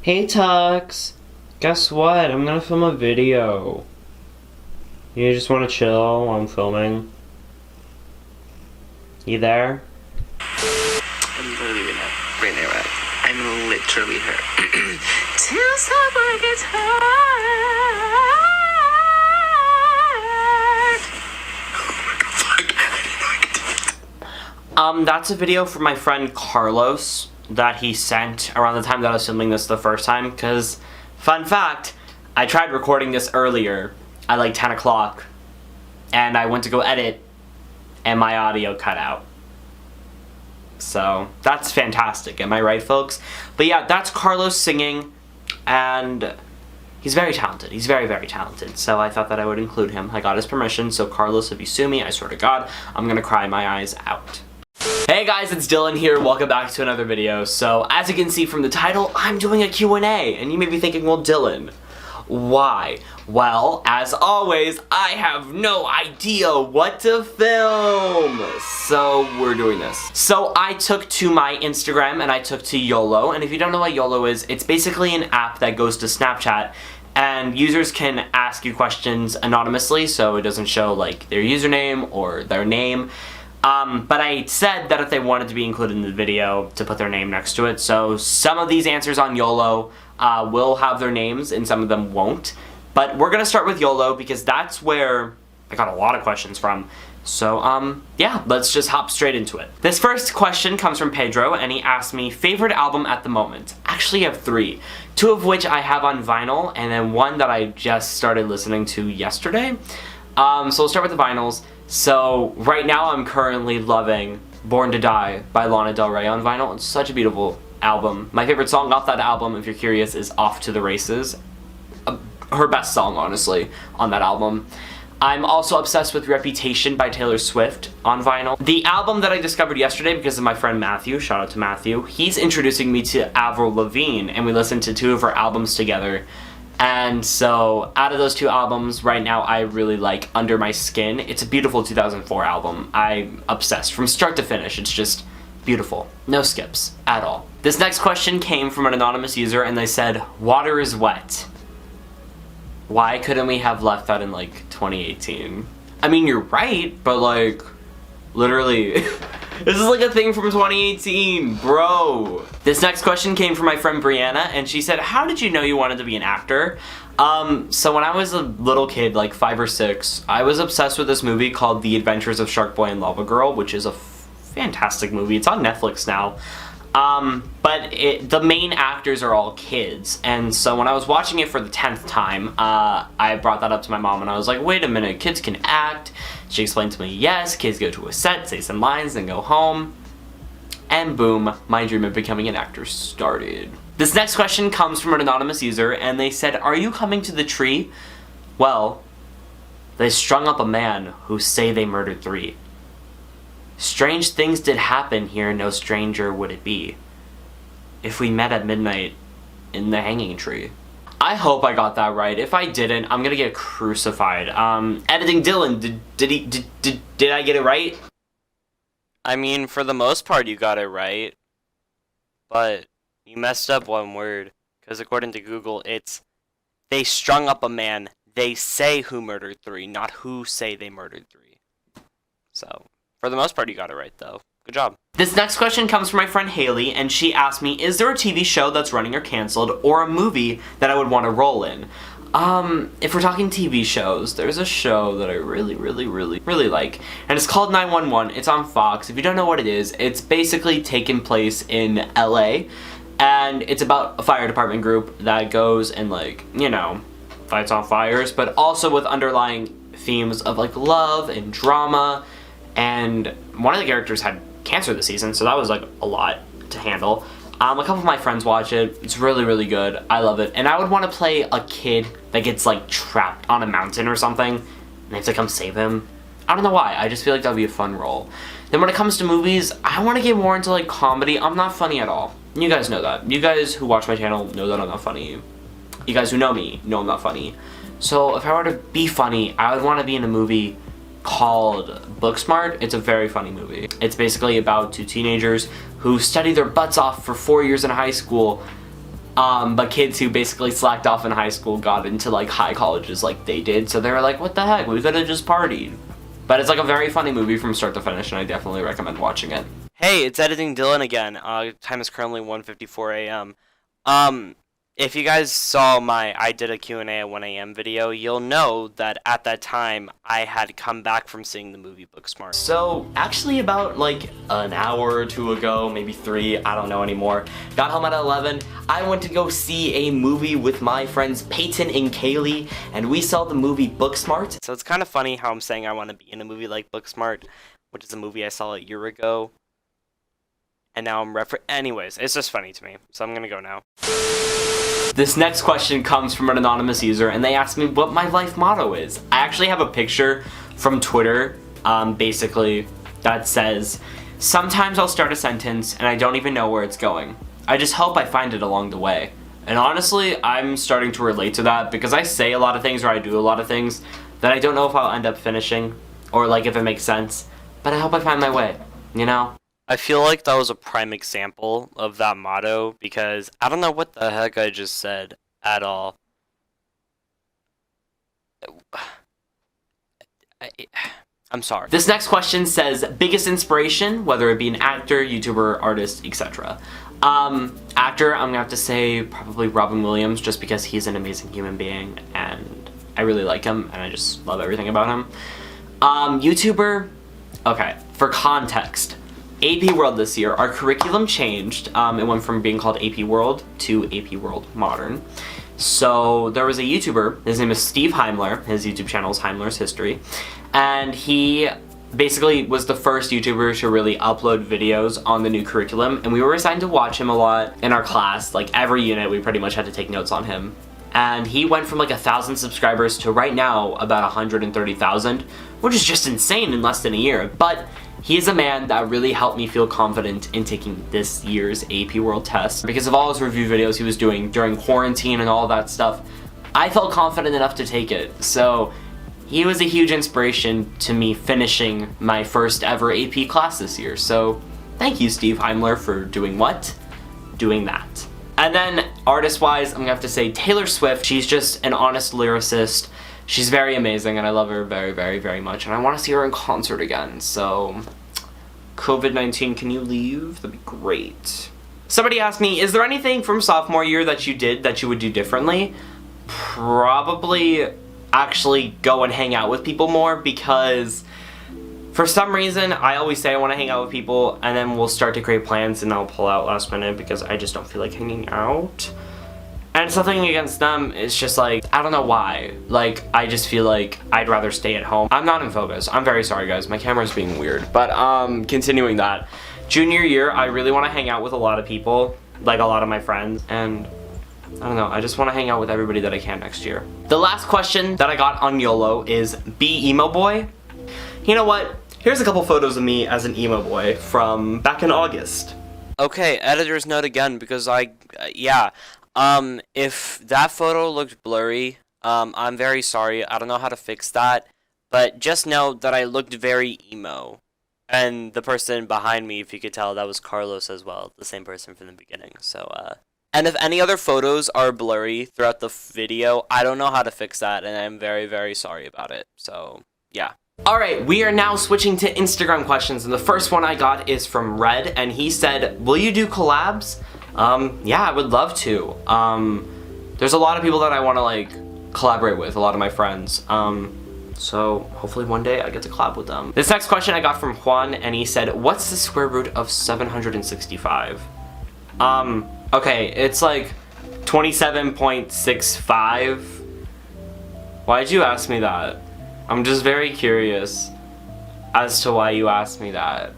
Hey Tux, guess what? I'm gonna film a video. You just wanna chill while I'm filming? You there? I'm literally right now, right? I'm literally her. Till someone gets hurt. That's a video from my friend Carlos that he sent around the time that I was filming this the first time, because, fun fact, I tried recording this earlier at like 10 o'clock, and I went to go edit, and my audio cut out. So, that's fantastic, am I right, folks? But yeah, that's Carlos singing, and he's very talented. He's very, very talented, so I thought that I would include him. I got his permission, so Carlos, if you sue me, I swear to God, I'm gonna cry my eyes out. Hey guys, it's Dylan here. Welcome back to another video. So, as you can see from the title, I'm doing a Q&A, and you may be thinking, well, Dylan, why? Well, as always, I have no idea what to film, so we're doing this. So, I took to my Instagram, and I took to YOLO, and if you don't know what YOLO is, it's basically an app that goes to Snapchat, and users can ask you questions anonymously, so it doesn't show, like, their username or their name. But I said that if they wanted to be included in the video, to put their name next to it. So some of these answers on YOLO will have their names and some of them won't. But we're gonna start with YOLO because that's where I got a lot of questions from. So, yeah, let's just hop straight into it. This first question comes from Pedro, and he asked me, favorite album at the moment? Actually, I have three. Two of which I have on vinyl, and then one that I just started listening to yesterday. So we'll start with the vinyls. So, right now I'm currently loving Born to Die by Lana Del Rey on vinyl. It's such a beautiful album. My favorite song off that album, if you're curious, is Off to the Races. Her best song, honestly, on that album. I'm also obsessed with Reputation by Taylor Swift on vinyl. The album that I discovered yesterday because of my friend Matthew, shout out to Matthew, he's introducing me to Avril Lavigne, and we listened to two of her albums together. And so, out of those two albums, right now I really like Under My Skin. It's a beautiful 2004 album. I'm obsessed. From start to finish, it's just beautiful. No skips at all. This next question came from an anonymous user, and they said, water is wet. Why couldn't we have left that in, like, 2018? I mean, you're right, but, like, literally... This is like a thing from 2018, bro. This next question came from my friend Brianna, and she said, how did you know you wanted to be an actor? So when I was a little kid, like 5 or 6, I was obsessed with this movie called The Adventures of Shark Boy and Lava Girl, which is a fantastic movie. It's on Netflix now. But the main actors are all kids, and so when I was watching it for the 10th time, I brought that up to my mom, and I was like, wait a minute, kids can act? She explained to me, yes, kids go to a set, say some lines, then go home, and boom, my dream of becoming an actor started. This next question comes from an anonymous user, and they said, are you coming to the tree? Well, they strung up a man who say they murdered 3. Strange things did happen here, no stranger would it be if we met at midnight in the hanging tree. I hope I got that right. If I didn't, I'm gonna get crucified. Editing Dylan, did I get it right? I mean, for the most part, you got it right. But you messed up one word. Because according to Google, it's they strung up a man. They say who murdered 3, not who say they murdered 3. So, for the most part, you got it right, though. Good job. This next question comes from my friend Haley, and she asked me, is there a TV show that's running or canceled, or a movie that I would want to roll in? If we're talking TV shows, there's a show that I really like, and it's called 911. It's on Fox. If you don't know what it is, it's basically taking place in LA, and it's about a fire department group that goes and, like, you know, fights on fires, but also with underlying themes of, like, love and drama, and one of the characters had cancer this season, so that was like a lot to handle. A couple of my friends watch it. It's really good. I love it. And I would want to play a kid that gets like trapped on a mountain or something, and they have to come save him. I don't know why. I just feel like that would be a fun role. Then when it comes to movies, I want to get more into like comedy. I'm not funny at all. You guys know that. You guys who watch my channel know that I'm not funny. You guys who know me know I'm not funny. So if I were to be funny, I would want to be in a movie called Booksmart. It's a very funny movie. It's basically about 2 teenagers who study their butts off for 4 years in high school But kids who basically slacked off in high school got into like high colleges like they did, so they were like, what the heck, we could have just partied. But it's like a very funny movie from start to finish, and I definitely recommend watching it. Hey, it's Editing Dylan again. Time is currently 1:54 a.m. If you guys saw my I did a Q&A at 1 a.m. video, you'll know that at that time, I had come back from seeing the movie Booksmart. So, actually about like an hour or two ago, maybe 3, I don't know anymore, got home at 11, I went to go see a movie with my friends Peyton and Kaylee, and we saw the movie Booksmart. So it's kind of funny how I'm saying I want to be in a movie like Booksmart, which is a movie I saw a year ago. And now I'm anyways, it's just funny to me, so I'm gonna go now. This next question comes from an anonymous user, and they asked me what my life motto is. I actually have a picture from Twitter, basically, that says, sometimes I'll start a sentence and I don't even know where it's going. I just hope I find it along the way. And honestly, I'm starting to relate to that because I say a lot of things or I do a lot of things that I don't know if I'll end up finishing or like if it makes sense, but I hope I find my way, you know? I feel like that was a prime example of that motto because I don't know what the heck I just said at all. I'm sorry. This next question says, biggest inspiration, whether it be an actor, YouTuber, artist, etc. Actor, I'm gonna have to say probably Robin Williams, just because he's an amazing human being and I really like him and I just love everything about him. YouTuber, okay, for context, AP World this year, our curriculum changed. It went from being called AP World to AP World Modern. So there was a YouTuber, his name is Steve Heimler, his YouTube channel is Heimler's History, and he basically was the first YouTuber to really upload videos on the new curriculum, and we were assigned to watch him a lot in our class. Like every unit we pretty much had to take notes on him. And he went from like 1,000 subscribers to right now about 130,000, which is just insane in less than a year. But he is a man that really helped me feel confident in taking this year's AP World test. Because of all his review videos he was doing during quarantine and all that stuff, I felt confident enough to take it. So he was a huge inspiration to me finishing my first ever AP class this year. So thank you, Steve Heimler, for doing what? Doing that. And then artist-wise, I'm gonna have to say Taylor Swift. She's just an honest lyricist. She's very amazing and I love her very, very, very much. And I want to see her in concert again. So, COVID-19, can you leave? That'd be great. Somebody asked me, is there anything from sophomore year that you did that you would do differently? Probably actually go and hang out with people more, because for some reason, I always say I want to hang out with people, and then we'll start to create plans, and I'll pull out last minute because I just don't feel like hanging out. And it's nothing against them, it's just like, I don't know why. Like, I just feel like I'd rather stay at home. I'm not in focus. I'm very sorry, guys. My camera's being weird. But, continuing that. Junior year, I really want to hang out with a lot of people, like a lot of my friends, and I don't know, I just want to hang out with everybody that I can next year. The last question that I got on YOLO is, be emo boy? You know what? Here's a couple photos of me as an emo boy from back in August. Okay, editor's note again, because if that photo looked blurry, I'm very sorry. I don't know how to fix that, but just know that I looked very emo. And the person behind me, if you could tell, that was Carlos as well, the same person from the beginning. So, and if any other photos are blurry throughout the video, I don't know how to fix that, and I'm very, very sorry about it. So, yeah. Alright, we are now switching to Instagram questions, and the first one I got is from Red, and he said, will you do collabs? Yeah, I would love to. There's a lot of people that I want to, like, collaborate with, a lot of my friends. So hopefully one day I get to collab with them. This next question I got from Juan, and he said, what's the square root of 765? Okay, it's like 27.65. Why'd you ask me that? I'm just very curious as to why you asked me that.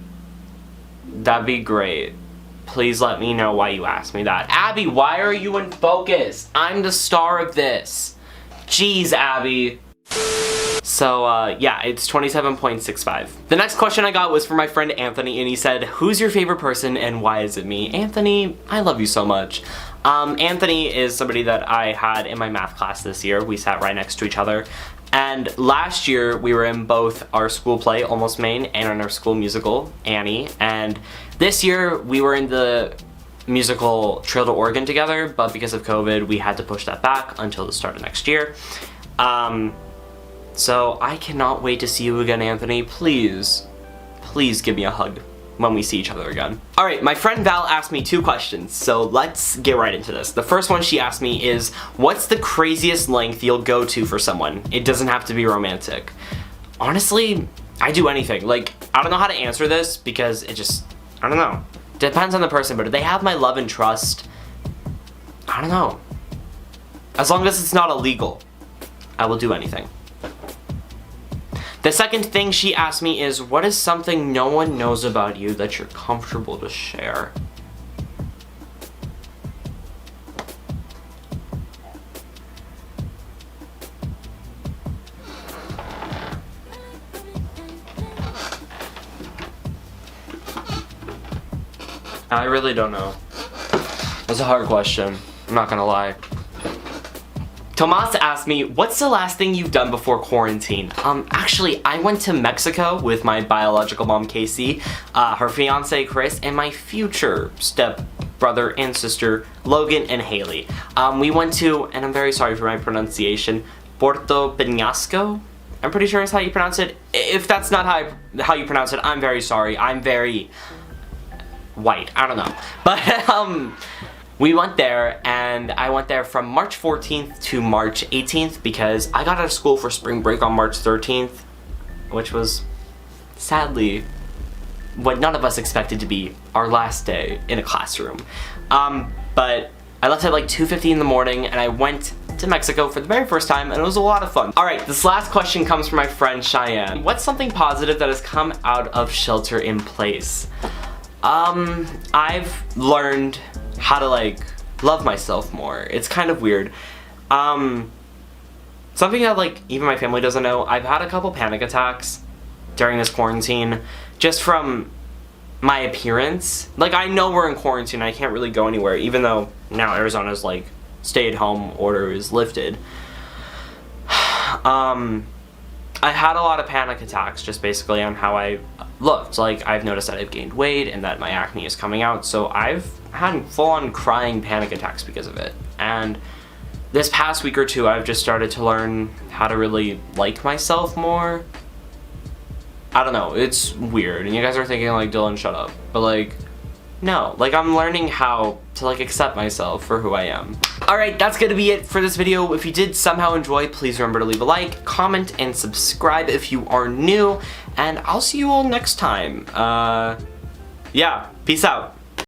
That'd be great. Please let me know why you asked me that. Abby, why are you in focus? I'm the star of this. Jeez, Abby. So, yeah, it's 27.65. The next question I got was from my friend Anthony, and he said, who's your favorite person and why is it me? Anthony, I love you so much. Anthony is somebody that I had in my math class this year. We sat right next to each other. And last year, we were in both our school play, Almost Maine, and in our school musical, Annie. And this year, we were in the musical Trail to Oregon together, but because of COVID, we had to push that back until the start of next year. So I cannot wait to see you again, Anthony. Please give me a hug when we see each other again. Alright, my friend Val asked me 2 questions, so let's get right into this. The first one she asked me is, what's the craziest length you'll go to for someone? It doesn't have to be romantic. Honestly, I do anything. Like, I don't know how to answer this because it just, I don't know. Depends on the person, but if they have my love and trust, I don't know. As long as it's not illegal, I will do anything. The second thing she asked me is, what is something no one knows about you that you're comfortable to share? I really don't know. That's a hard question. I'm not gonna lie. Tomas asked me, what's the last thing you've done before quarantine? Actually, I went to Mexico with my biological mom, Casey, her fiance, Chris, and my future step brother and sister, Logan and Haley. We went to, and I'm very sorry for my pronunciation, Puerto Peñasco? I'm pretty sure is how you pronounce it. If that's not how you pronounce it, I'm very sorry. I'm very white. I don't know. But, we went there, and I went there from March 14th to March 18th because I got out of school for spring break on March 13th, which was sadly what none of us expected to be our last day in a classroom. But I left at like 2:50 in the morning, and I went to Mexico for the very first time, and it was a lot of fun. Alright, this last question comes from my friend Cheyenne. What's something positive that has come out of shelter in place? I've learned how to like love myself more. It's kind of weird. Something that like even my family doesn't know, I've had a couple panic attacks during this quarantine just from my appearance. Like, I know we're in quarantine, I can't really go anywhere, even though now Arizona's like stay-at-home order is lifted. I had a lot of panic attacks just basically on how I looked. Like, I've noticed that I've gained weight and that my acne is coming out, so I've had full-on crying panic attacks because of it. And this past week or two, I've just started to learn how to really like myself more. I don't know, it's weird, and you guys are thinking like, Dylan, shut up. But like, no, like I'm learning how to like accept myself for who I am. Alright, that's gonna be it for this video. If you did somehow enjoy, please remember to leave a like, comment, and subscribe if you are new, and I'll see you all next time. Yeah, peace out.